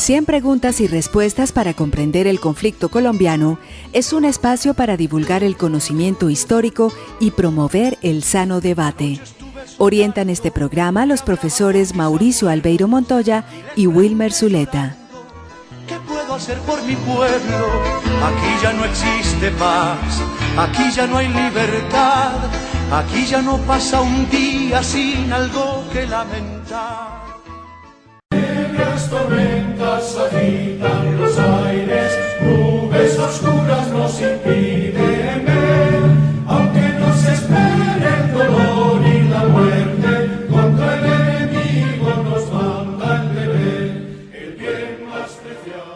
100 preguntas y respuestas para comprender el conflicto colombiano es un espacio para divulgar el conocimiento histórico y promover el sano debate. Orientan este programa los profesores Mauricio Albeiro Montoya y Wilmer Zuleta. ¿Qué puedo hacer por mi pueblo? Aquí ya no existe paz, aquí ya no hay libertad, aquí ya no pasa un día sin algo que lamentar. Negras tormentas agitan los aires, nubes oscuras nos impiden ver, aunque nos espere el dolor y la muerte, contra el enemigo nos manda el deber, el bien más preciado.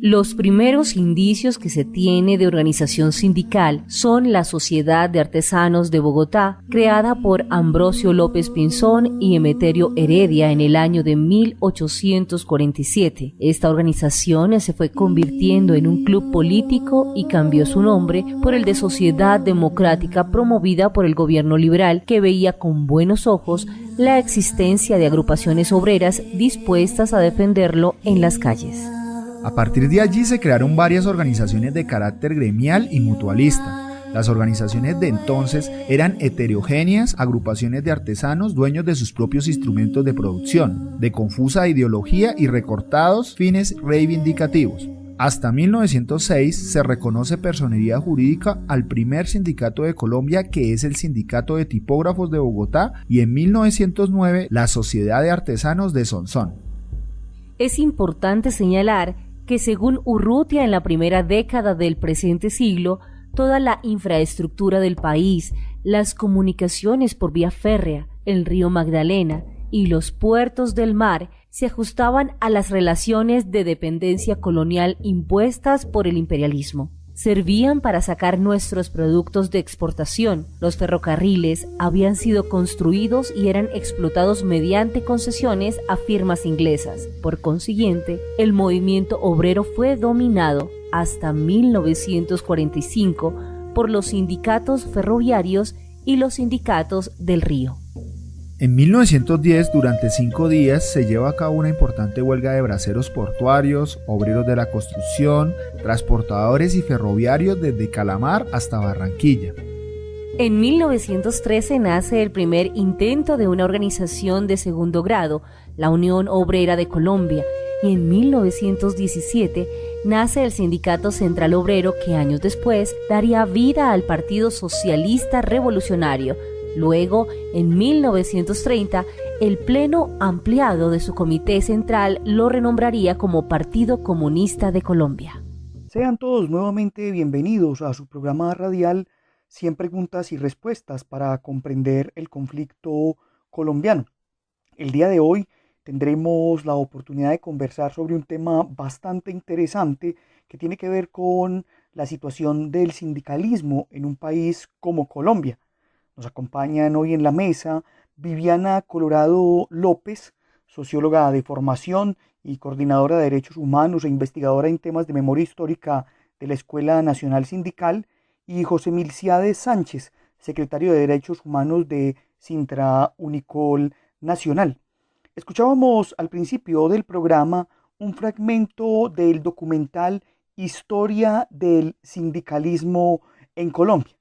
Los primeros indicios que se tiene de organización sindical son la Sociedad de Artesanos de Bogotá, creada por Ambrosio López Pinzón y Emeterio Heredia en el año de 1847. Esta organización se fue convirtiendo en un club político y cambió su nombre por el de Sociedad Democrática, promovida por el gobierno liberal, que veía con buenos ojos la existencia de agrupaciones obreras dispuestas a defenderlo en las calles. A partir de allí se crearon varias organizaciones de carácter gremial y mutualista. Las organizaciones de entonces eran heterogéneas, agrupaciones de artesanos dueños de sus propios instrumentos de producción, de confusa ideología y recortados fines reivindicativos. Hasta 1906 se reconoce personería jurídica al primer sindicato de Colombia, que es el Sindicato de Tipógrafos de Bogotá, y en 1909 la Sociedad de Artesanos de Sonsón. Es importante señalar que según Urrutia, en la primera década del presente siglo, toda la infraestructura del país, las comunicaciones por vía férrea, el río Magdalena y los puertos del mar se ajustaban a las relaciones de dependencia colonial impuestas por el imperialismo. Servían para sacar nuestros productos de exportación. Los ferrocarriles habían sido construidos y eran explotados mediante concesiones a firmas inglesas. Por consiguiente, el movimiento obrero fue dominado hasta 1945 por los sindicatos ferroviarios y los sindicatos del río. En 1910, durante 5 días, se lleva a cabo una importante huelga de braceros portuarios, obreros de la construcción, transportadores y ferroviarios desde Calamar hasta Barranquilla. En 1913 nace el primer intento de una organización de segundo grado, la Unión Obrera de Colombia, y en 1917 nace el Sindicato Central Obrero, que años después daría vida al Partido Socialista Revolucionario. Luego, en 1930, el Pleno ampliado de su Comité Central lo renombraría como Partido Comunista de Colombia. Sean todos nuevamente bienvenidos a su programa radial 100 preguntas y respuestas para comprender el conflicto colombiano. El día de hoy tendremos la oportunidad de conversar sobre un tema bastante interesante que tiene que ver con la situación del sindicalismo en un país como Colombia. Nos acompañan hoy en la mesa Viviana Colorado López, socióloga de formación y coordinadora de derechos humanos e investigadora en temas de memoria histórica de la Escuela Nacional Sindical, y José Milciades Sánchez, secretario de Derechos Humanos de Sintra Unicol Nacional. Escuchábamos al principio del programa un fragmento del documental Historia del Sindicalismo en Colombia.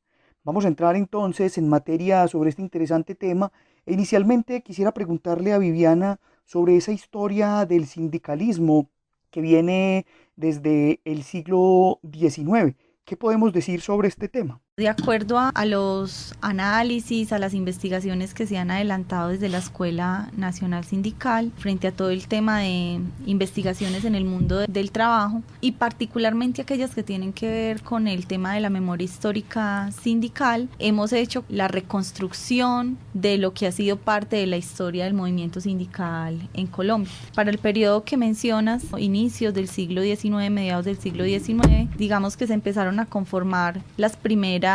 Vamos a entrar entonces en materia sobre este interesante tema. Inicialmente quisiera preguntarle a Viviana sobre esa historia del sindicalismo que viene desde el siglo XIX. ¿Qué podemos decir sobre este tema? De acuerdo a los análisis, a las investigaciones que se han adelantado desde la Escuela Nacional Sindical frente a todo el tema de investigaciones en el mundo del trabajo, y particularmente aquellas que tienen que ver con el tema de la memoria histórica sindical, hemos hecho la reconstrucción de lo que ha sido parte de la historia del movimiento sindical en Colombia. Para el periodo que mencionas, inicios del siglo XIX, mediados del siglo XIX, digamos que se empezaron a conformar las primeras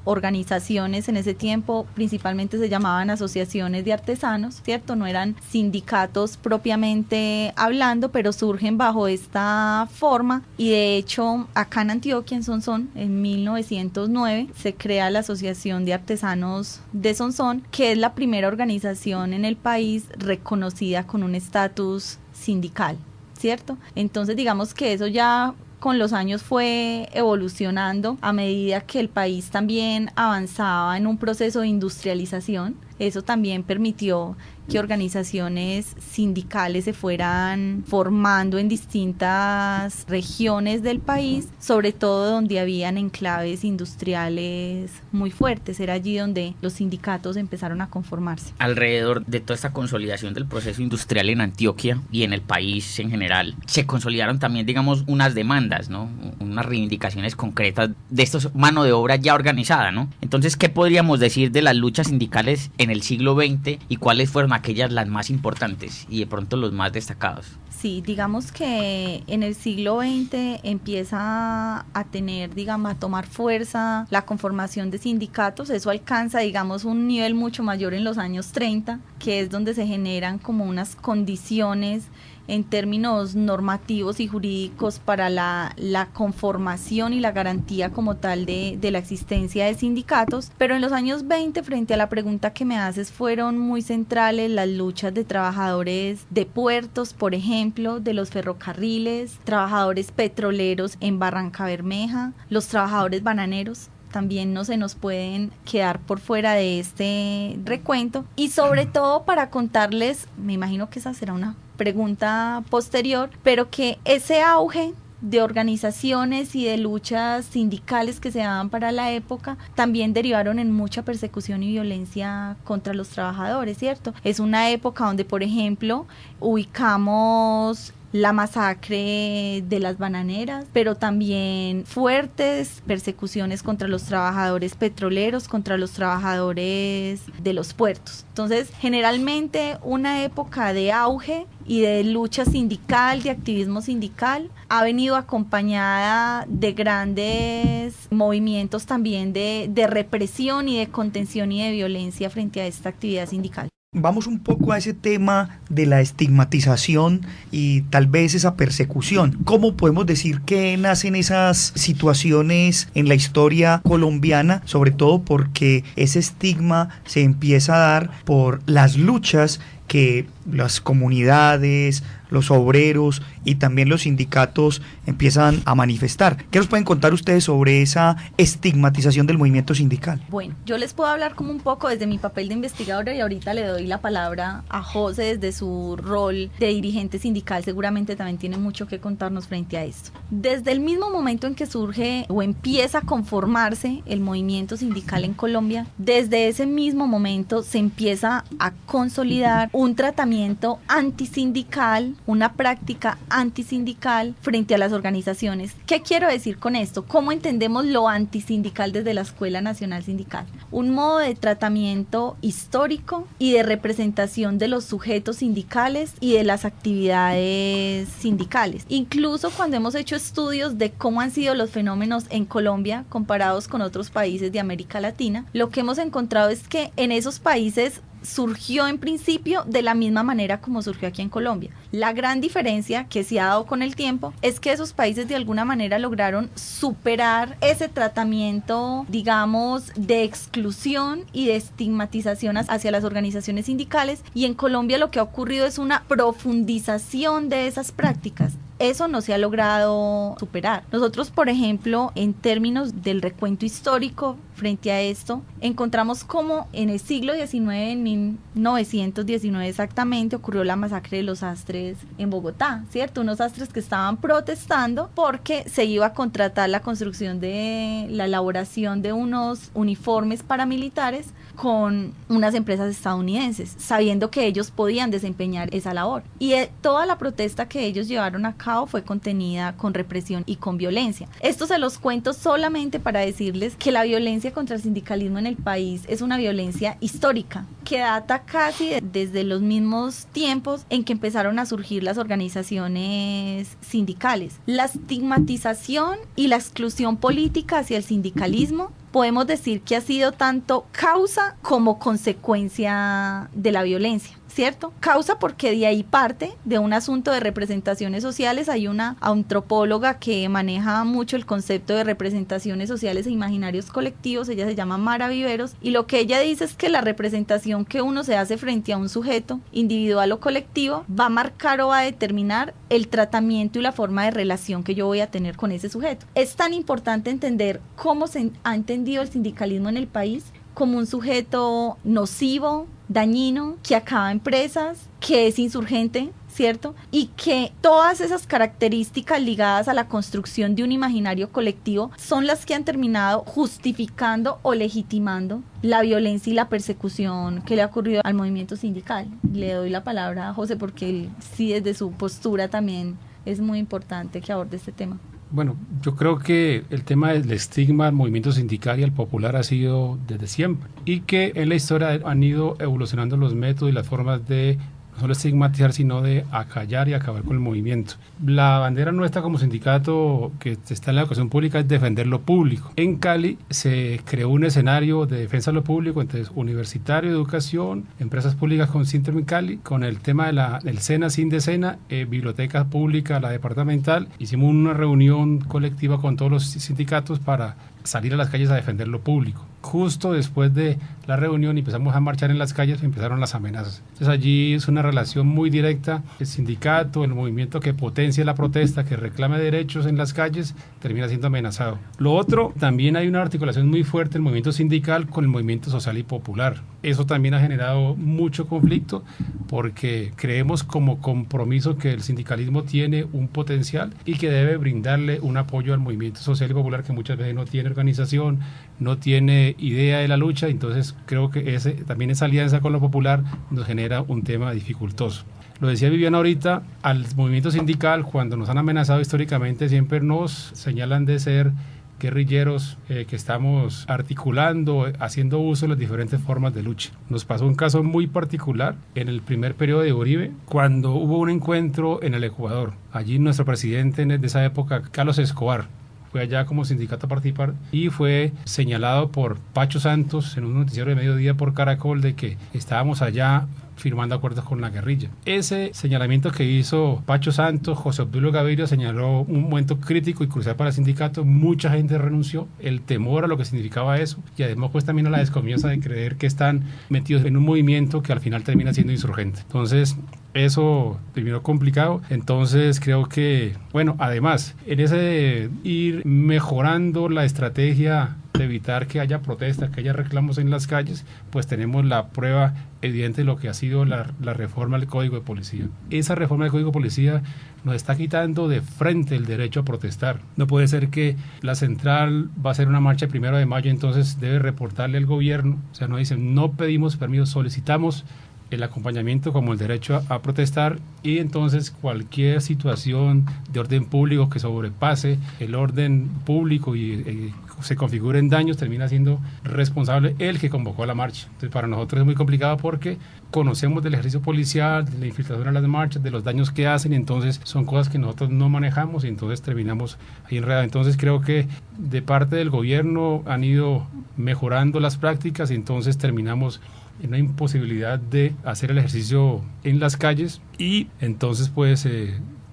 organizaciones en ese tiempo, principalmente se llamaban asociaciones de artesanos, ¿cierto? No eran sindicatos propiamente hablando, pero surgen bajo esta forma, y de hecho acá en Antioquia, en Sonsón, en 1909, se crea la Asociación de Artesanos de Sonsón, que es la primera organización en el país reconocida con un estatus sindical. ¿cierto? Entonces digamos que eso ya con los años fue evolucionando a medida que el país también avanzaba en un proceso de industrialización. Eso también permitió que organizaciones sindicales se fueran formando en distintas regiones del país, sobre todo donde habían enclaves industriales muy fuertes. Era allí donde los sindicatos empezaron a conformarse. Alrededor de toda esta consolidación del proceso industrial en Antioquia y en el país en general, se consolidaron también, digamos, unas demandas, ¿no? Unas reivindicaciones concretas de esta mano de obra ya organizada, ¿no? Entonces, ¿qué podríamos decir de las luchas sindicales en el siglo XX y cuáles fueron aquellas las más importantes y de pronto los más destacados? Sí, digamos que en el siglo XX empieza a tener, digamos, a tomar fuerza la conformación de sindicatos. Eso alcanza, digamos, un nivel mucho mayor en los años 30, que es donde se generan como unas condiciones en términos normativos y jurídicos para la conformación y la garantía como tal de la existencia de sindicatos. Pero en los años 20, frente a la pregunta que me haces, fueron muy centrales las luchas de trabajadores de puertos, por ejemplo, de los ferrocarriles, trabajadores petroleros en Barrancabermeja, los trabajadores bananeros. También no se nos pueden quedar por fuera de este recuento. Y sobre todo para contarles, me imagino que esa será una pregunta posterior, pero que ese auge de organizaciones y de luchas sindicales que se daban para la época también derivaron en mucha persecución y violencia contra los trabajadores, ¿cierto? Es una época donde, por ejemplo, ubicamos la masacre de las bananeras, pero también fuertes persecuciones contra los trabajadores petroleros, contra los trabajadores de los puertos. Entonces, generalmente una época de auge y de lucha sindical, de activismo sindical, ha venido acompañada de grandes movimientos también de represión y de contención y de violencia frente a esta actividad sindical. Vamos un poco a ese tema de la estigmatización y tal vez esa persecución. ¿Cómo podemos decir que nacen esas situaciones en la historia colombiana? Sobre todo porque ese estigma se empieza a dar por las luchas que las comunidades, los obreros y también los sindicatos empiezan a manifestar. ¿Qué nos pueden contar ustedes sobre esa estigmatización del movimiento sindical? Bueno, yo les puedo hablar como un poco desde mi papel de investigadora y ahorita le doy la palabra a José desde su rol de dirigente sindical. Seguramente también tiene mucho que contarnos frente a esto. Desde el mismo momento en que surge o empieza a conformarse el movimiento sindical en Colombia, desde ese mismo momento se empieza a consolidar un tratamiento antisindical, una práctica antisindical frente a las organizaciones. ¿Qué quiero decir con esto? ¿Cómo entendemos lo antisindical desde la Escuela Nacional Sindical? Un modo de tratamiento histórico y de representación de los sujetos sindicales y de las actividades sindicales. Incluso cuando hemos hecho estudios de cómo han sido los fenómenos en Colombia comparados con otros países de América Latina, lo que hemos encontrado es que en esos países surgió en principio de la misma manera como surgió aquí en Colombia. La gran diferencia que se ha dado con el tiempo es que esos países de alguna manera lograron superar ese tratamiento, digamos, de exclusión y de estigmatización hacia las organizaciones sindicales, y en Colombia lo que ha ocurrido es una profundización de esas prácticas. Eso no se ha logrado superar. Nosotros, por ejemplo, en términos del recuento histórico frente a esto, encontramos cómo en el siglo XIX, en 1919 exactamente, ocurrió la masacre de los sastres en Bogotá, ¿cierto? Unos sastres que estaban protestando porque se iba a contratar la construcción de la elaboración de unos uniformes paramilitares con unas empresas estadounidenses, sabiendo que ellos podían desempeñar esa labor. Y toda la protesta que ellos llevaron a cabo fue contenida con represión y con violencia. Esto se los cuento solamente para decirles que la violencia contra el sindicalismo en el país es una violencia histórica que data casi desde los mismos tiempos en que empezaron a surgir las organizaciones sindicales. La estigmatización y la exclusión política hacia el sindicalismo podemos decir que ha sido tanto causa como consecuencia de la violencia. ¿cierto? Causa porque de ahí parte de un asunto de representaciones sociales. Hay una antropóloga que maneja mucho el concepto de representaciones sociales e imaginarios colectivos, ella se llama Mara Viveros, y lo que ella dice es que la representación que uno se hace frente a un sujeto individual o colectivo va a marcar o va a determinar el tratamiento y la forma de relación que yo voy a tener con ese sujeto. Es tan importante entender cómo se ha entendido el sindicalismo en el país como un sujeto nocivo, dañino, que acaba empresas, que es insurgente, ¿cierto? Y que todas esas características ligadas a la construcción de un imaginario colectivo son las que han terminado justificando o legitimando la violencia y la persecución que le ha ocurrido al movimiento sindical. Le doy la palabra a José porque él sí desde su postura también es muy importante que aborde este tema. Bueno, yo creo que el tema del estigma al movimiento sindical y al popular ha sido desde siempre y que en la historia han ido evolucionando los métodos y las formas de no solo estigmatizar, sino de acallar y acabar con el movimiento. La bandera nuestra como sindicato que está en la educación pública es defender lo público. En Cali se creó un escenario de defensa de lo público, entonces universitario, educación, empresas públicas con síndrome en Cali, con el tema del SENA, sin decena, biblioteca pública, la departamental. Hicimos una reunión colectiva con todos los sindicatos para salir a las calles a defender lo público. Justo después de la reunión empezamos a marchar en las calles y empezaron las amenazas. Entonces allí es una relación muy directa. El sindicato, el movimiento que potencia la protesta, que reclame derechos en las calles, termina siendo amenazado. Lo otro, también hay una articulación muy fuerte del movimiento sindical con el movimiento social y popular. Eso también ha generado mucho conflicto porque creemos como compromiso que el sindicalismo tiene un potencial y que debe brindarle un apoyo al movimiento social y popular que muchas veces no tiene organización, no tiene idea de la lucha. Entonces creo que también esa alianza con lo popular nos genera un tema dificultoso. Lo decía Viviana ahorita, al movimiento sindical cuando nos han amenazado históricamente siempre nos señalan de ser guerrilleros que estamos articulando, haciendo uso de las diferentes formas de lucha. Nos pasó un caso muy particular en el primer periodo de Uribe, cuando hubo un encuentro en el Ecuador. Allí nuestro presidente de esa época, Carlos Escobar, fue allá como sindicato a participar y fue señalado por Pacho Santos en un noticiero de mediodía por Caracol de que estábamos allá firmando acuerdos con la guerrilla. Ese señalamiento que hizo Pacho Santos, José Obdulio Gaviria señaló un momento crítico y crucial para el sindicato. Mucha gente renunció, el temor a lo que significaba eso y además pues también a la desconfianza de creer que están metidos en un movimiento que al final termina siendo insurgente. Entonces eso terminó complicado. Entonces creo que, bueno, además en ese de ir mejorando la estrategia de evitar que haya protestas, que haya reclamos en las calles, pues tenemos la prueba evidente de lo que ha sido la reforma del Código de Policía. Esa reforma del Código de Policía nos está quitando de frente el derecho a protestar. No puede ser que la central va a hacer una marcha el 1 de mayo, entonces debe reportarle al gobierno. O sea, no dicen, no pedimos permiso, solicitamos el acompañamiento como el derecho a protestar y entonces cualquier situación de orden público que sobrepase el orden público y se configuren daños, termina siendo responsable el que convocó la marcha. Entonces para nosotros es muy complicado porque conocemos del ejercicio policial, de la infiltración a las marchas, de los daños que hacen, y entonces son cosas que nosotros no manejamos y entonces terminamos ahí enredados. Entonces creo que de parte del gobierno han ido mejorando las prácticas y entonces terminamos en una imposibilidad de hacer el ejercicio en las calles y entonces pues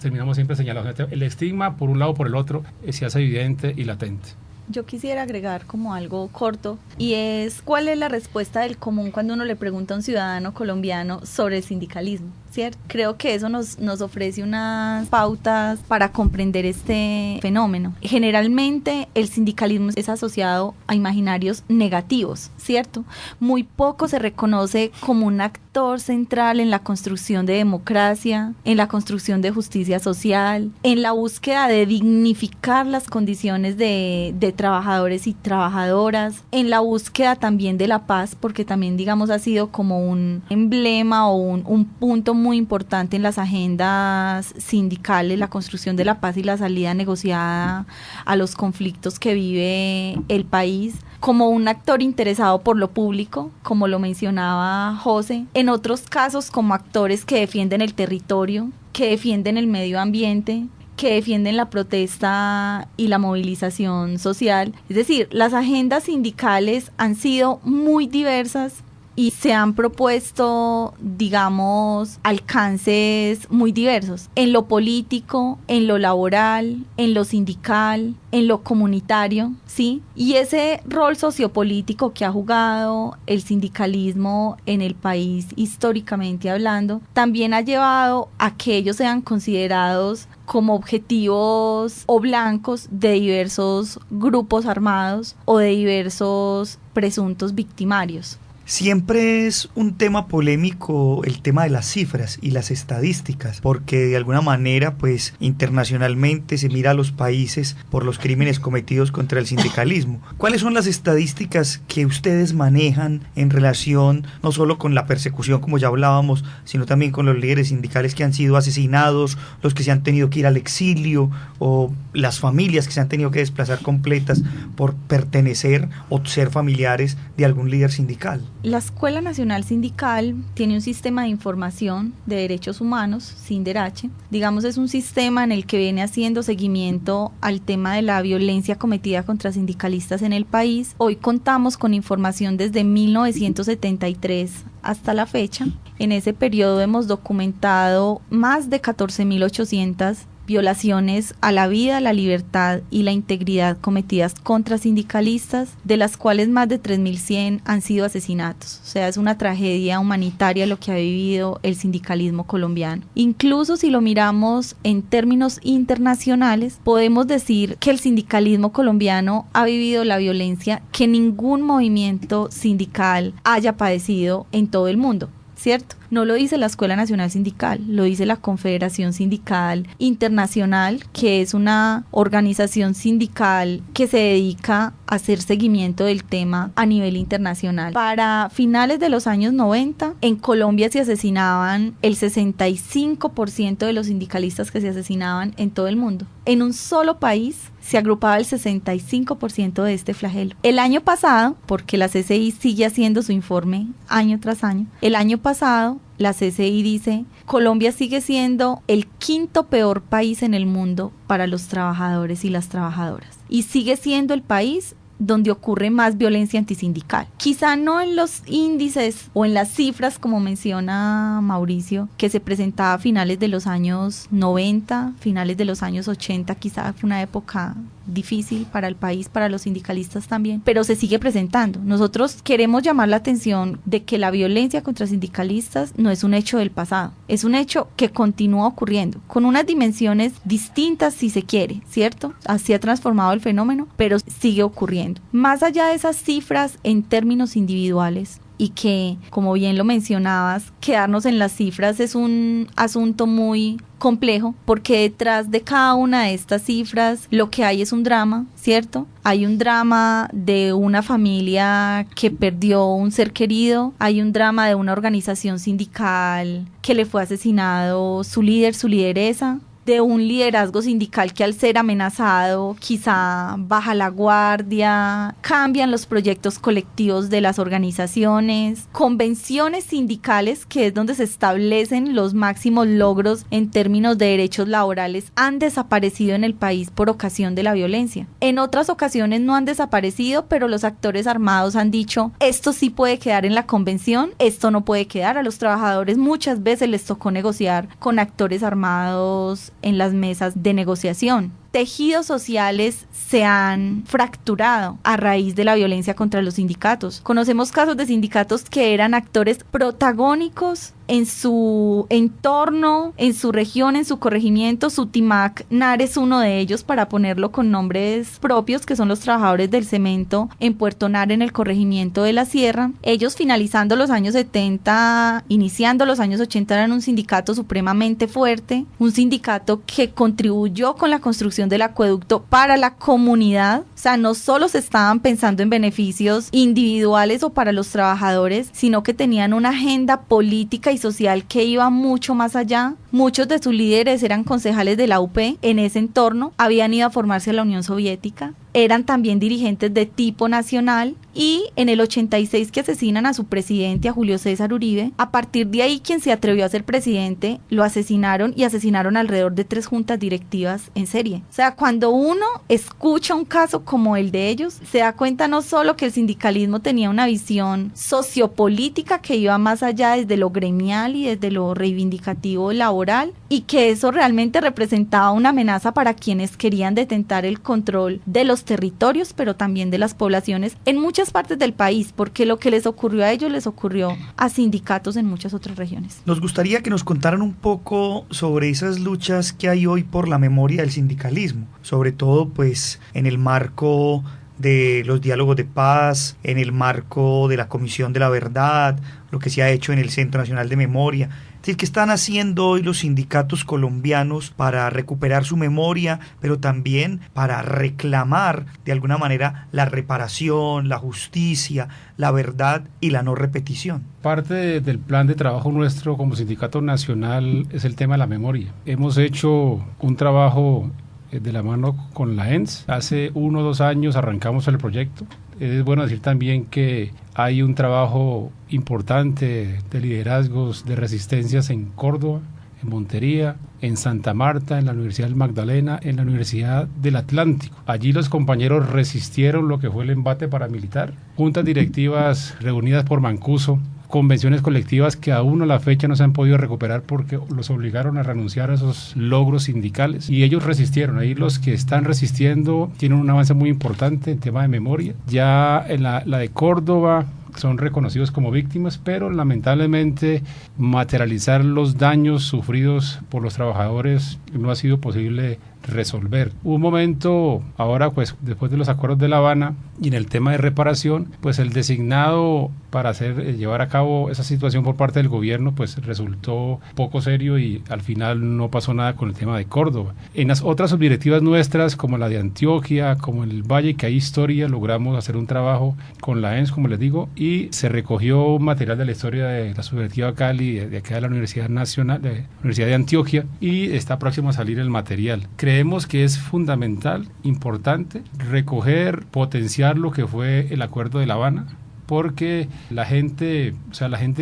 terminamos siempre señalados. El estigma por un lado o por el otro se hace evidente y latente. Yo quisiera agregar como algo corto y es ¿cuál es la respuesta del común cuando uno le pregunta a un ciudadano colombiano sobre el sindicalismo? ¿Cierto? Creo que eso nos ofrece unas pautas para comprender este fenómeno. Generalmente el sindicalismo es asociado a imaginarios negativos, ¿cierto? Muy poco se reconoce como un actor central en la construcción de democracia, en la construcción de justicia social, en la búsqueda de dignificar las condiciones de trabajadores y trabajadoras, en la búsqueda también de la paz, porque también digamos ha sido como un emblema o un punto muy importante en las agendas sindicales, la construcción de la paz y la salida negociada a los conflictos que vive el país, como un actor interesado por lo público, como lo mencionaba José, en otros casos como actores que defienden el territorio, que defienden el medio ambiente, que defienden la protesta y la movilización social. Es decir, las agendas sindicales han sido muy diversas, y se han propuesto, digamos, alcances muy diversos en lo político, en lo laboral, en lo sindical, en lo comunitario, ¿sí? Y ese rol sociopolítico que ha jugado el sindicalismo en el país históricamente hablando, también ha llevado a que ellos sean considerados como objetivos o blancos de diversos grupos armados o de diversos presuntos victimarios. Siempre es un tema polémico el tema de las cifras y las estadísticas, porque de alguna manera, pues, internacionalmente se mira a los países por los crímenes cometidos contra el sindicalismo. ¿Cuáles son las estadísticas que ustedes manejan en relación no solo con la persecución, como ya hablábamos, sino también con los líderes sindicales que han sido asesinados, los que se han tenido que ir al exilio o las familias que se han tenido que desplazar completas por pertenecer o ser familiares de algún líder sindical? La Escuela Nacional Sindical tiene un sistema de información de derechos humanos, SINDERH. Digamos, es un sistema en el que viene haciendo seguimiento al tema de la violencia cometida contra sindicalistas en el país. Hoy contamos con información desde 1973 hasta la fecha. En ese periodo hemos documentado más de 14.800 violaciones a la vida, la libertad y la integridad cometidas contra sindicalistas, de las cuales más de 3.100 han sido asesinatos. O sea, es una tragedia humanitaria lo que ha vivido el sindicalismo colombiano. Incluso si lo miramos en términos internacionales, podemos decir que el sindicalismo colombiano ha vivido la violencia que ningún movimiento sindical haya padecido en todo el mundo, ¿cierto? No lo dice la Escuela Nacional Sindical, lo dice la Confederación Sindical Internacional, que es una organización sindical que se dedica a hacer seguimiento del tema a nivel internacional. Para finales de los años 90, en Colombia se asesinaban el 65% de los sindicalistas que se asesinaban en todo el mundo. En un solo país se agrupaba el 65% de este flagelo. El año pasado, porque la CCI sigue haciendo su informe año tras año, el año pasado la CCI dice: Colombia sigue siendo el quinto peor país en el mundo para los trabajadores y las trabajadoras, y sigue siendo el país donde ocurre más violencia antisindical. Quizá no en los índices o en las cifras, como menciona Mauricio, que se presentaba a finales de los años 90, finales de los años 80, quizá fue una época difícil para el país, para los sindicalistas también, pero se sigue presentando. Nosotros queremos llamar la atención de que la violencia contra sindicalistas no es un hecho del pasado, es un hecho que continúa ocurriendo, con unas dimensiones distintas si se quiere, ¿cierto? Así ha transformado el fenómeno, pero sigue ocurriendo. Más allá de esas cifras en términos individuales, y que, como bien lo mencionabas, quedarnos en las cifras es un asunto muy complejo, porque detrás de cada una de estas cifras lo que hay es un drama, ¿cierto? Hay un drama de una familia que perdió un ser querido, hay un drama de una organización sindical que le fue asesinado su líder, su lideresa, de un liderazgo sindical que al ser amenazado quizá baja la guardia, cambian los proyectos colectivos de las organizaciones, convenciones sindicales, que es donde se establecen los máximos logros en términos de derechos laborales, han desaparecido en el país por ocasión de la violencia. En otras ocasiones no han desaparecido, pero los actores armados han dicho: esto sí puede quedar en la convención, esto no puede quedar. A los trabajadores muchas veces les tocó negociar con actores armados en las mesas de negociación. Tejidos sociales se han fracturado a raíz de la violencia contra los sindicatos. Conocemos casos de sindicatos que eran actores protagónicos en su entorno, en su región, en su corregimiento. Sutimac NAR es uno de ellos, para ponerlo con nombres propios, que son los trabajadores del cemento en Puerto NAR, en el corregimiento de la Sierra. Ellos, finalizando los años 70, iniciando los años 80, eran un sindicato supremamente fuerte, un sindicato que contribuyó con la construcción del acueducto para la comunidad. O sea, no solo se estaban pensando en beneficios individuales o para los trabajadores, sino que tenían una agenda política y social que iba mucho más allá. Muchos de sus líderes eran concejales de la UP en ese entorno, habían ido a formarse a la Unión Soviética, eran también dirigentes de tipo nacional, y en el 86 que asesinan a su presidente, a Julio César Uribe, a partir de ahí quien se atrevió a ser presidente lo asesinaron, y asesinaron alrededor de 3 juntas directivas en serie. O sea, cuando uno escucha un caso como el de ellos, se da cuenta no solo que el sindicalismo tenía una visión sociopolítica que iba más allá desde lo gremial y desde lo reivindicativo laboral, y que eso realmente representaba una amenaza para quienes querían detentar el control de los territorios, pero también de las poblaciones en muchas partes del país, porque lo que les ocurrió a ellos les ocurrió a sindicatos en muchas otras regiones. Nos gustaría que nos contaran un poco sobre esas luchas que hay hoy por la memoria del sindicalismo, sobre todo pues en el marco de los diálogos de paz, en el marco de la Comisión de la Verdad, lo que se ha hecho en el Centro Nacional de Memoria. Es decir, ¿qué están haciendo hoy los sindicatos colombianos para recuperar su memoria, pero también para reclamar de alguna manera la reparación, la justicia, la verdad y la no repetición? Parte del plan de trabajo nuestro como sindicato nacional es el tema de la memoria. Hemos hecho un trabajo de la mano con la ENS. Hace 1 o 2 años arrancamos el proyecto. Es bueno decir también que hay un trabajo importante de liderazgos, de resistencias en Córdoba, en Montería, en Santa Marta, en la Universidad del Magdalena, en la Universidad del Atlántico. Allí los compañeros resistieron lo que fue el embate paramilitar. Juntas directivas reunidas por Mancuso, convenciones colectivas que aún a la fecha no se han podido recuperar porque los obligaron a renunciar a esos logros sindicales, y ellos resistieron. Ahí los que están resistiendo tienen un avance muy importante en tema de memoria. Ya en la de Córdoba son reconocidos como víctimas, pero lamentablemente materializar los daños sufridos por los trabajadores no ha sido posible resolver. Hubo un momento, ahora pues después de los acuerdos de La Habana y en el tema de reparación, pues el designado para llevar a cabo esa situación por parte del gobierno pues resultó poco serio, y al final no pasó nada con el tema de Córdoba. En las otras subdirectivas nuestras, como la de Antioquia, como en el Valle, que hay historia, logramos hacer un trabajo con la ENS, como les digo, y se recogió material de la historia de la subdirectiva Cali, de acá de la Universidad Nacional, de la Universidad de Antioquia, y está próximo a salir el material. Creemos que es fundamental, importante, recoger, potenciar lo que fue el Acuerdo de La Habana, porque la gente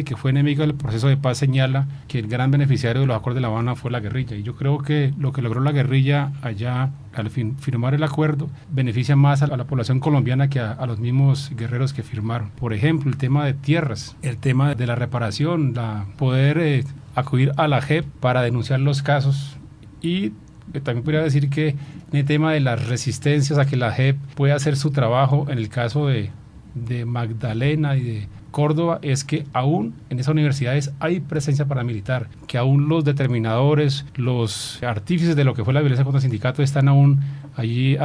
que fue enemiga del proceso de paz señala que el gran beneficiario de los acuerdos de La Habana fue la guerrilla, y yo creo que lo que logró la guerrilla allá al firmar el acuerdo beneficia más a la población colombiana que a los mismos guerreros que firmaron. Por ejemplo, el tema de tierras, el tema de la reparación, poder acudir a la JEP para denunciar los casos, y también podría decir que en el tema de las resistencias a que la JEP pueda hacer su trabajo en el caso de Magdalena y de Córdoba, es que aún en esas universidades hay presencia paramilitar, que aún los determinadores, los artífices de lo que fue la violencia contra el sindicato están aún allí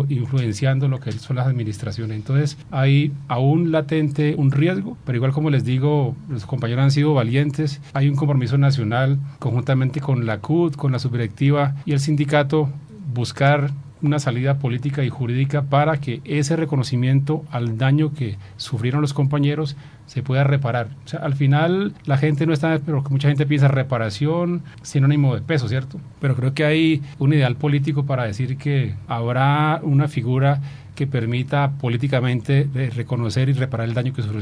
influenciando lo que son las administraciones. Entonces hay aún latente un riesgo, pero igual, como les digo, los compañeros han sido valientes. Hay un compromiso nacional conjuntamente con la CUT, con la subdirectiva y el sindicato, buscar una salida política y jurídica para que ese reconocimiento al daño que sufrieron los compañeros se pueda reparar. O sea, al final la gente no está, pero mucha gente piensa reparación, sinónimo de peso, ¿cierto? Pero creo que hay un ideal político para decir que habrá una figura que permita políticamente reconocer y reparar el daño que sufrió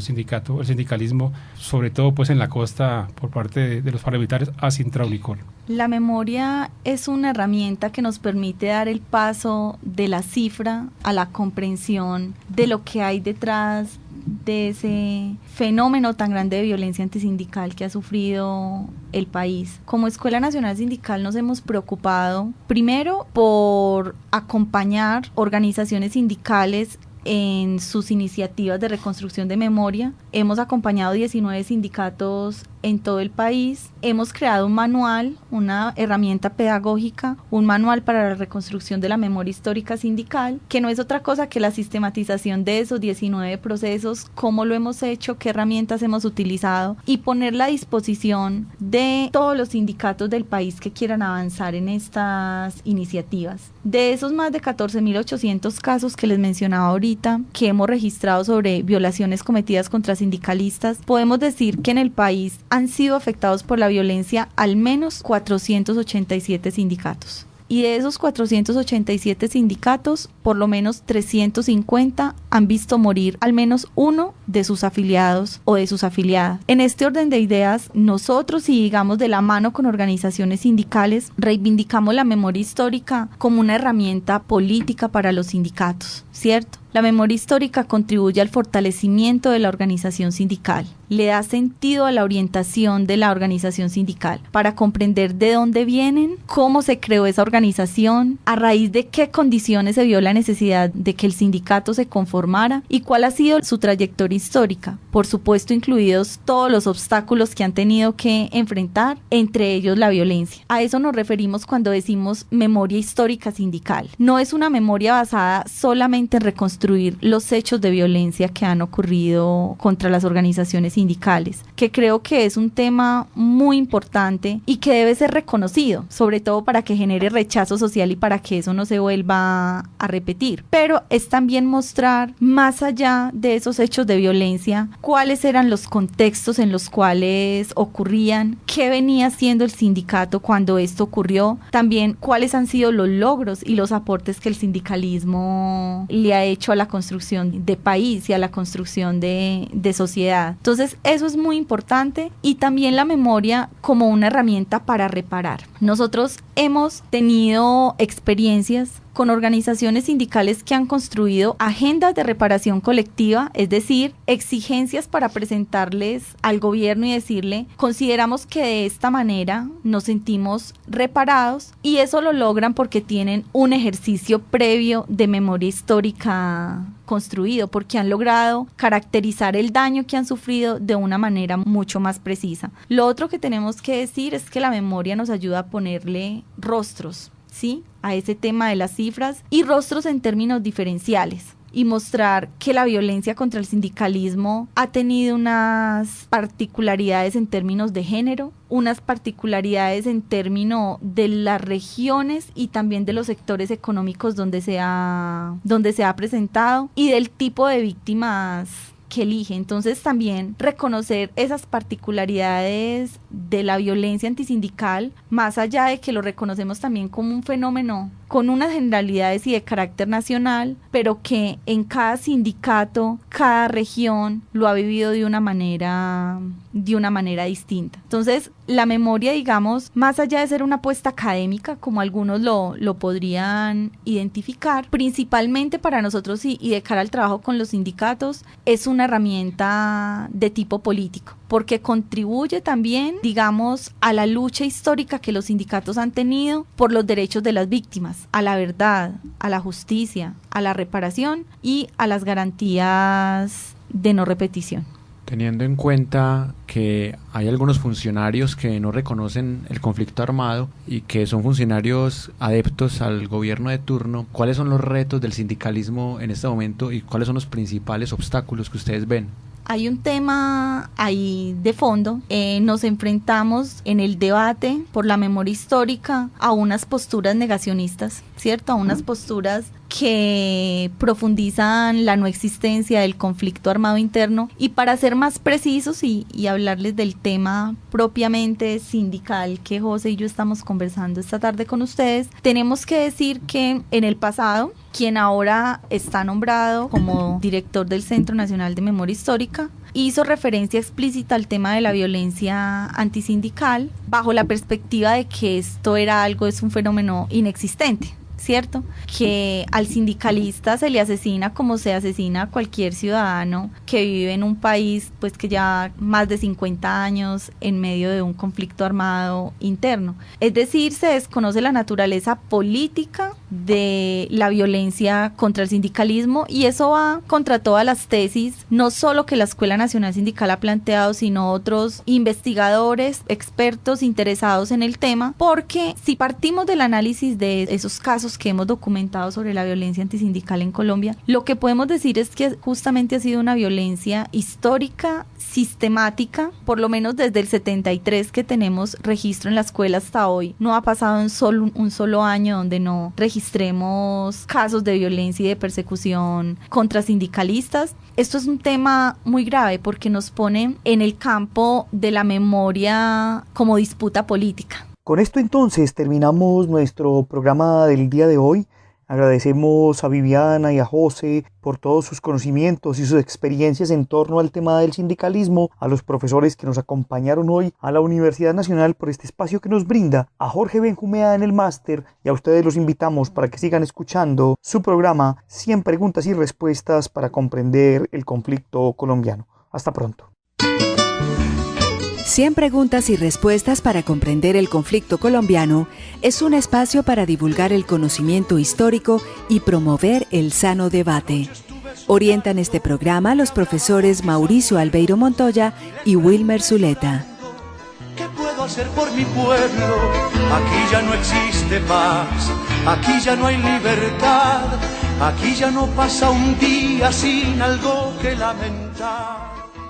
el sindicalismo, sobre todo pues en la costa por parte de los paramilitares a Sintra Unicol. La memoria es una herramienta que nos permite dar el paso de la cifra a la comprensión de lo que hay detrás de ese fenómeno tan grande de violencia antisindical que ha sufrido el país. Como Escuela Nacional Sindical nos hemos preocupado primero por acompañar organizaciones sindicales en sus iniciativas de reconstrucción de memoria. Hemos acompañado 19 sindicatos en todo el país. Hemos creado un manual, una herramienta pedagógica, un manual para la reconstrucción de la memoria histórica sindical, que no es otra cosa que la sistematización de esos 19 procesos, cómo lo hemos hecho, qué herramientas hemos utilizado, y ponerla a disposición de todos los sindicatos del país que quieran avanzar en estas iniciativas. De esos más de 14.800 casos que les mencionaba ahorita, que hemos registrado sobre violaciones cometidas contra sindicalistas, podemos decir que en el país han sido afectados por la violencia al menos 487 sindicatos. y de esos 487 sindicatos, por lo menos 350 han visto morir al menos uno de sus afiliados o de sus afiliadas. En este orden de ideas, nosotros, y digamos de la mano con organizaciones sindicales, reivindicamos la memoria histórica como una herramienta política para los sindicatos, ¿cierto? La memoria histórica contribuye al fortalecimiento de la organización sindical, le da sentido a la orientación de la organización sindical para comprender de dónde vienen, cómo se creó esa organización, a raíz de qué condiciones se vio la necesidad de que el sindicato se conformara y cuál ha sido su trayectoria histórica, por supuesto incluidos todos los obstáculos que han tenido que enfrentar, entre ellos la violencia. A eso nos referimos cuando decimos memoria histórica sindical. No es una memoria basada solamente en reconstruir los hechos de violencia que han ocurrido contra las organizaciones sindicales, que creo que es un tema muy importante y que debe ser reconocido, sobre todo para que genere rechazo social y para que eso no se vuelva a repetir. Pero es también mostrar, más allá de esos hechos de violencia, cuáles eran los contextos en los cuales ocurrían, qué venía haciendo el sindicato cuando esto ocurrió, también cuáles han sido los logros y los aportes que el sindicalismo le ha hecho a la construcción de país y a la construcción de sociedad. Entonces eso es muy importante, y también la memoria como una herramienta para reparar. Nosotros hemos tenido experiencias con organizaciones sindicales que han construido agendas de reparación colectiva, es decir, exigencias para presentarles al gobierno y decirle, consideramos que de esta manera nos sentimos reparados, y eso lo logran porque tienen un ejercicio previo de memoria histórica construido, porque han logrado caracterizar el daño que han sufrido de una manera mucho más precisa. Lo otro que tenemos que decir es que la memoria nos ayuda a ponerle rostros, ¿sí?, a ese tema de las cifras, y rostros en términos diferenciales, y mostrar que la violencia contra el sindicalismo ha tenido unas particularidades en términos de género, unas particularidades en términos de las regiones y también de los sectores económicos donde se ha presentado, y del tipo de víctimas que elige. Entonces también reconocer esas particularidades de la violencia antisindical, más allá de que lo reconocemos también como un fenómeno con unas generalidades y de carácter nacional, pero que en cada sindicato, cada región lo ha vivido de una manera distinta. Entonces, la memoria, digamos, más allá de ser una apuesta académica, como algunos lo podrían identificar, principalmente para nosotros y de cara al trabajo con los sindicatos, es una herramienta de tipo político, porque contribuye también, digamos, a la lucha histórica que los sindicatos han tenido por los derechos de las víctimas, a la verdad, a la justicia, a la reparación y a las garantías de no repetición. Teniendo en cuenta que hay algunos funcionarios que no reconocen el conflicto armado y que son funcionarios adeptos al gobierno de turno, ¿cuáles son los retos del sindicalismo en este momento y cuáles son los principales obstáculos que ustedes ven? Hay un tema ahí de fondo. Nos enfrentamos en el debate por la memoria histórica a unas posturas negacionistas, ¿cierto? A unas posturas que profundizan la no existencia del conflicto armado interno. Y para ser más precisos y hablarles del tema propiamente sindical que José y yo estamos conversando esta tarde con ustedes, tenemos que decir que en el pasado, quien ahora está nombrado como director del Centro Nacional de Memoria Histórica, hizo referencia explícita al tema de la violencia antisindical bajo la perspectiva de que esto es un fenómeno inexistente, ¿cierto? Que al sindicalista se le asesina como se asesina a cualquier ciudadano que vive en un país pues que ya más de 50 años en medio de un conflicto armado interno. Es decir, se desconoce la naturaleza política de la violencia contra el sindicalismo, y eso va contra todas las tesis, no solo que la Escuela Nacional Sindical ha planteado, sino otros investigadores, expertos interesados en el tema, porque si partimos del análisis de esos casos que hemos documentado sobre la violencia antisindical en Colombia, lo que podemos decir es que justamente ha sido una violencia histórica, sistemática, por lo menos desde el 73 que tenemos registro en la escuela hasta hoy. No ha pasado un solo año donde no registremos casos de violencia y de persecución contra sindicalistas. Esto es un tema muy grave porque nos pone en el campo de la memoria como disputa política. Con esto entonces terminamos nuestro programa del día de hoy. Agradecemos a Viviana y a José por todos sus conocimientos y sus experiencias en torno al tema del sindicalismo, a los profesores que nos acompañaron hoy, a la Universidad Nacional por este espacio que nos brinda, a Jorge Benjumea en el máster, y a ustedes los invitamos para que sigan escuchando su programa 100 preguntas y respuestas para comprender el conflicto colombiano. Hasta pronto. 100 preguntas y respuestas para comprender el conflicto colombiano es un espacio para divulgar el conocimiento histórico y promover el sano debate. Orientan este programa los profesores Mauricio Albeiro Montoya y Wilmer Zuleta. ¿Qué puedo hacer por mi pueblo? Aquí ya no existe paz, aquí ya no hay libertad, aquí ya no pasa un día sin algo que lamentar.